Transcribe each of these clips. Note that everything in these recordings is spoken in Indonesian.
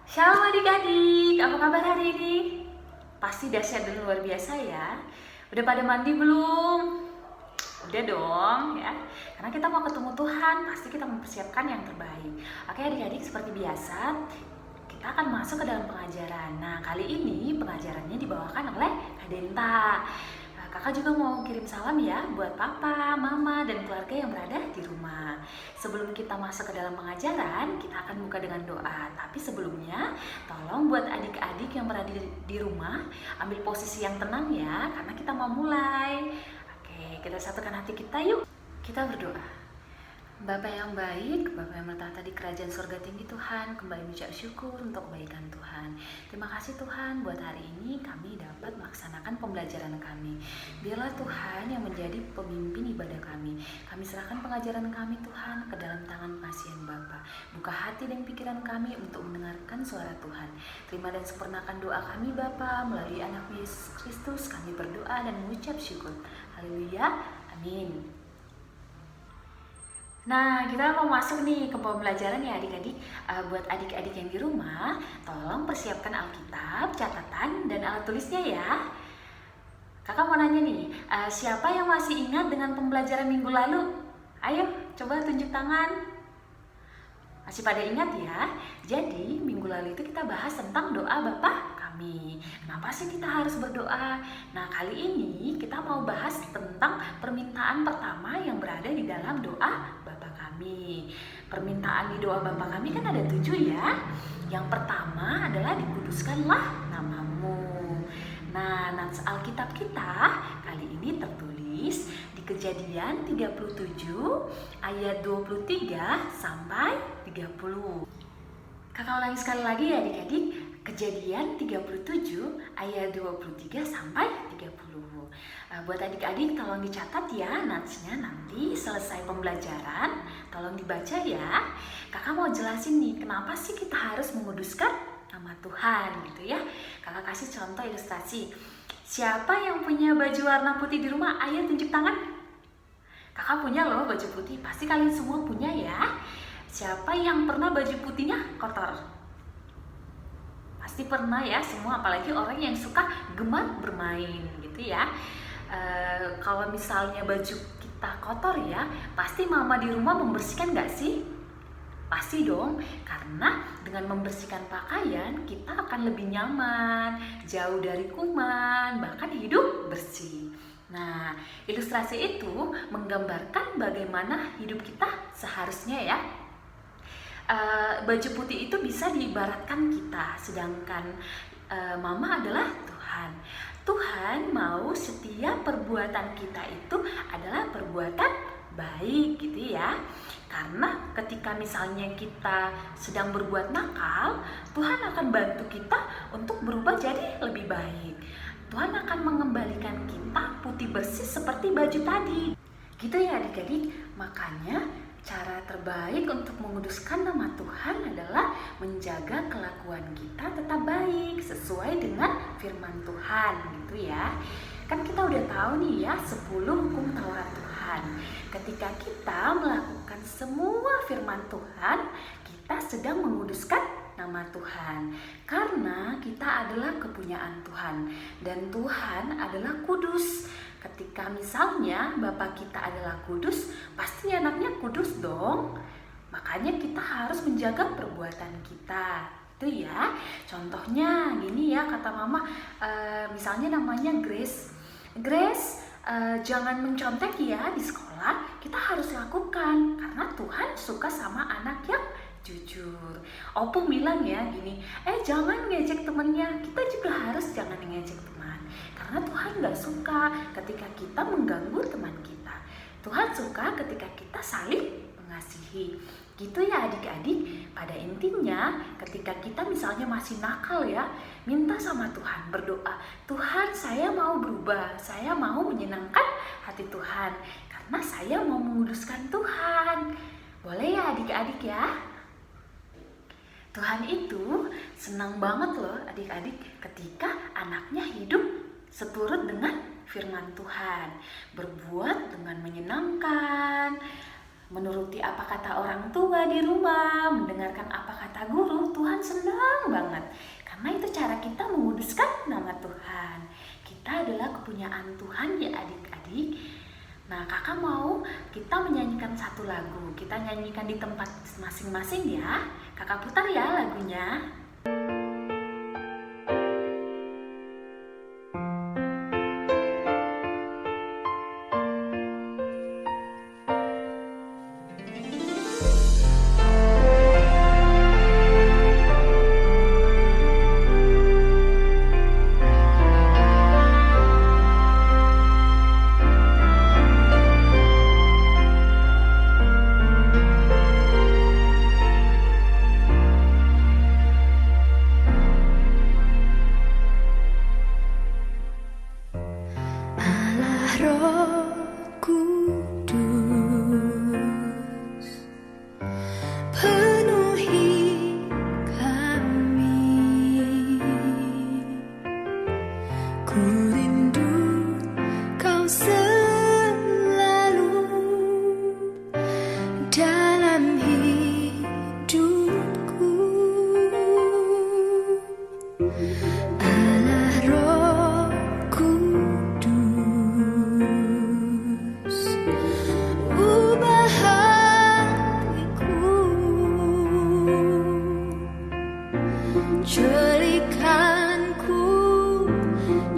Shalom adik-adik, apa kabar hari ini? Pasti dahsyat dan luar biasa ya. Udah pada mandi belum? Udah dong ya. Karena kita mau ketemu Tuhan, pasti kita mempersiapkan yang terbaik. Oke adik-adik, seperti biasa kita akan masuk ke dalam pengajaran. Nah, kali ini pengajarannya dibawakan oleh Kak Denta. Kakak juga mau kirim salam ya buat papa, mama, dan keluarga yang berada di rumah. Sebelum kita masuk ke dalam pengajaran, kita akan buka dengan doa. Tapi sebelumnya, tolong buat adik-adik yang berada di rumah, ambil posisi yang tenang ya, karena kita mau mulai. Oke, kita satukan hati kita yuk. Kita berdoa. Bapa yang baik, Bapa yang bertahta di kerajaan surga tinggi Tuhan, kembali mengucap syukur untuk kebaikan Tuhan. Terima kasih Tuhan buat hari ini kami dapat melaksanakan pembelajaran kami. Biarlah Tuhan yang menjadi pemimpin ibadah kami. Kami serahkan pengajaran kami Tuhan ke dalam tangan pengasihan Bapa. Buka hati dan pikiran kami untuk mendengarkan suara Tuhan. Terima dan sempurnakan doa kami Bapa, melalui anak Yesus Kristus kami berdoa dan mengucap syukur. Haleluya, amin. Nah, kita mau masuk nih ke pembelajaran ya adik-adik. Buat adik-adik yang di rumah, tolong persiapkan Alkitab, catatan, dan alat tulisnya ya. Kakak mau nanya nih, siapa yang masih ingat dengan pembelajaran minggu lalu? Ayo, coba tunjuk tangan. Masih pada ingat ya? Jadi, minggu lalu itu kita bahas tentang doa Bapa kami. Kenapa sih kita harus berdoa? Nah, kali ini kita mau bahas tentang permintaan pertama yang berada di dalam doa Bapa kami. Permintaan di doa Bapa kami kan ada 7 ya. Yang pertama adalah dikuduskanlah namamu. Nah, nats Alkitab kita kali ini tertulis di Kejadian 37 ayat 23 sampai 30. Kakak ulangi sekali lagi ya adik-adik. Kejadian 37 ayat 23 sampai 30. Buat adik-adik tolong dicatat ya natsnya nanti selesai pembelajaran. Tolong dibaca ya. Kakak mau jelasin nih kenapa sih kita harus menguduskan nama Tuhan gitu ya. Kakak kasih contoh ilustrasi. Siapa yang punya baju warna putih di rumah? Ayo tunjuk tangan. Kakak punya loh baju putih. Pasti kalian semua punya ya. Siapa yang pernah baju putihnya kotor? Pasti pernah ya semua, apalagi orang yang suka gemar bermain gitu ya. Kalau misalnya baju kita kotor ya, pasti mama di rumah membersihkan gak sih? Pasti dong, karena dengan membersihkan pakaian kita akan lebih nyaman, jauh dari kuman, bahkan hidup bersih. Nah, ilustrasi itu menggambarkan bagaimana hidup kita seharusnya ya. Baju putih itu bisa diibaratkan kita, sedangkan mama adalah Tuhan. Tuhan mau setiap perbuatan kita itu adalah perbuatan baik gitu ya. Karena ketika misalnya kita sedang berbuat nakal, Tuhan akan bantu kita untuk berubah jadi lebih baik. Tuhan akan mengembalikan kita putih bersih seperti baju tadi. Gitu ya adik-adik, makanya cara terbaik untuk menguduskan nama Tuhan adalah menjaga kelakuan kita tetap baik sesuai dengan firman Tuhan gitu ya. Kan kita udah tahu nih ya 10 hukum Taurat Tuhan. Ketika kita melakukan semua firman Tuhan, kita sedang menguduskan nama Tuhan. Karena kita adalah kepunyaan Tuhan dan Tuhan adalah kudus. Ketika misalnya Bapak kita adalah kudus, pasti anaknya kudus dong. Makanya kita harus menjaga perbuatan kita. Itu ya. Contohnya gini ya kata mama, misalnya namanya Grace. Grace, jangan mencontek ya di sekolah. Kita harus lakukan karena Tuhan suka sama anak yang jujur. Opung bilang ya gini, jangan ngejek temennya. Kita juga harus jangan ngejek teman. Karena Tuhan gak suka ketika kita mengganggu teman kita. Tuhan suka ketika kita saling mengasihi. Gitu ya adik-adik. Pada intinya ketika kita misalnya masih nakal ya, minta sama Tuhan, berdoa, Tuhan saya mau berubah, saya mau menyenangkan hati Tuhan. Karena saya mau menguduskan Tuhan. Boleh ya adik-adik ya? Tuhan itu senang banget loh adik-adik ketika anaknya hidup seturut dengan firman Tuhan, berbuat dengan menyenangkan, menuruti apa kata orang tua di rumah, mendengarkan apa kata guru, Tuhan senang banget. Karena itu cara kita menguduskan nama Tuhan. Kita adalah kepunyaan Tuhan ya adik-adik. Nah, kakak mau kita menyanyikan satu lagu. Kita nyanyikan di tempat masing-masing ya. Kakak putar ya lagunya.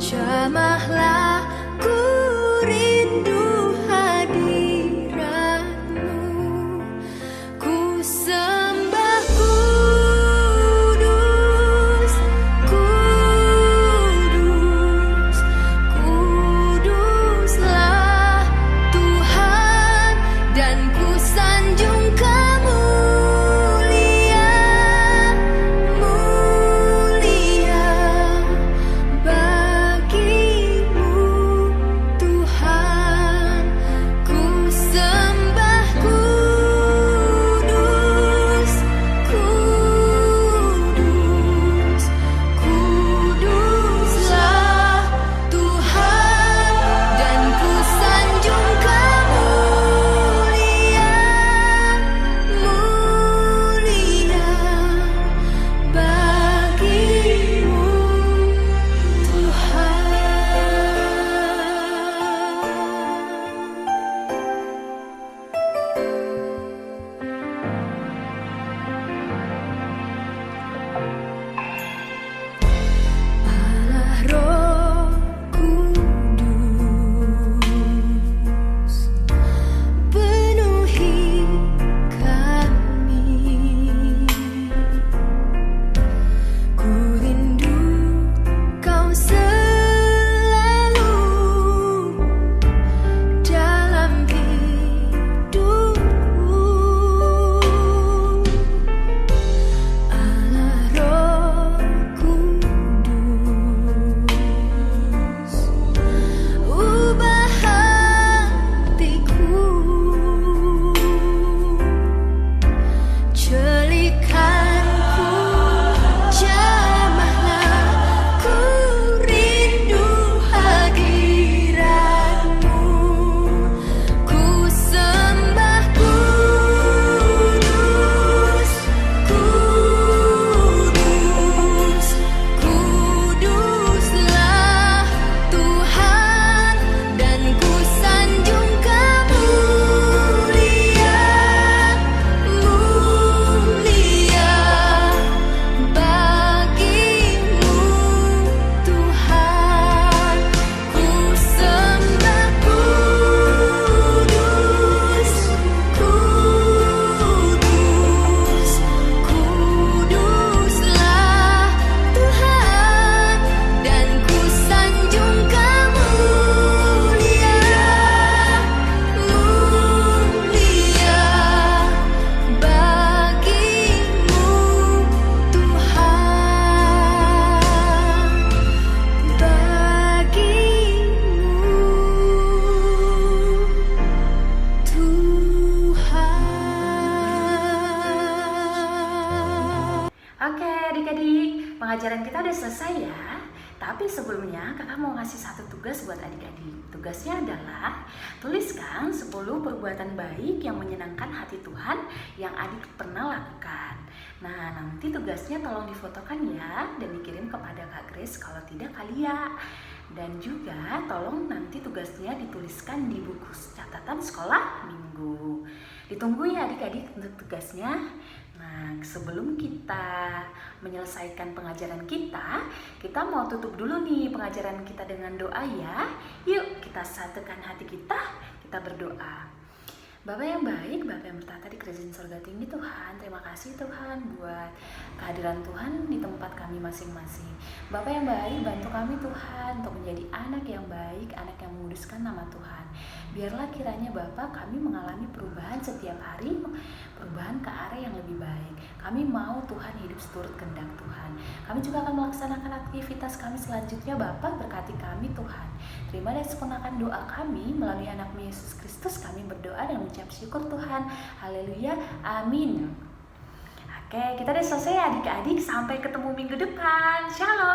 Jamahlah ku rindu hadirat-Mu, ku sembah kudus, kudus, kuduslah Tuhan, dan ku sanjung kemuliaan, mulia bagimu Tuhan, ku sembah kudus, kudus, kuduslah Tuhan, dan ku sanjung kemuliaan, mulia bagimu Tuhan. Allah Roh Kudus, penuhi kami. Ku rindu Kau selalu dalam hidupku. Allah Roh Kudus, ubah hatiku, celikanku, jamahlah ku rindu hadirat-Mu, ku sembah kudus, kudus, kuduslah Tuhan, dan ku sanjung kemuliaan, mulia bagimu Tuhan, ku sembah kudus, kudus, kuduslah Tuhan, dan ku sanjung kemuliaan, mulia bagimu Tuhan, bagimu Tuhan. Oke adik-adik, pengajaran kita udah selesai ya. Tapi sebelumnya kakak mau ngasih satu tugas buat adik-adik. Tugasnya adalah tuliskan 10 perbuatan baik yang menyenangkan hati Tuhan yang adik pernah lakukan. Nah, nanti tugasnya tolong difotokan ya dan dikirim kepada Kak Grace, kalau tidak Kalia. Dan juga tolong nanti tugasnya dituliskan di buku catatan sekolah minggu. Ditunggu ya adik-adik untuk tugasnya. Nah, sebelum kita menyelesaikan pengajaran kita mau tutup dulu nih pengajaran kita dengan doa ya. Yuk kita satukan hati kita berdoa. Bapa yang baik, Bapa yang bertata di kerajaan surga tinggi Tuhan, terima kasih Tuhan buat kehadiran Tuhan di tempat kami masing-masing. Bapa yang baik, bantu kami Tuhan untuk menjadi anak yang baik, anak yang menguduskan nama Tuhan. Biarlah kiranya Bapa kami mengalami perubahan setiap hari, perubahan ke arah yang lebih baik. Kami mau Tuhan hidup seturut kehendak Tuhan. Kami juga akan melaksanakan aktivitas kami selanjutnya. Bapa berkati kami Tuhan. Terima dan sempurnakan doa kami melalui anak-Mu Yesus Kristus. Kami berdoa dan mengucap syukur Tuhan. Haleluya. Amin. Oke, kita udah selesai adik-adik. Sampai ketemu minggu depan. Shalom.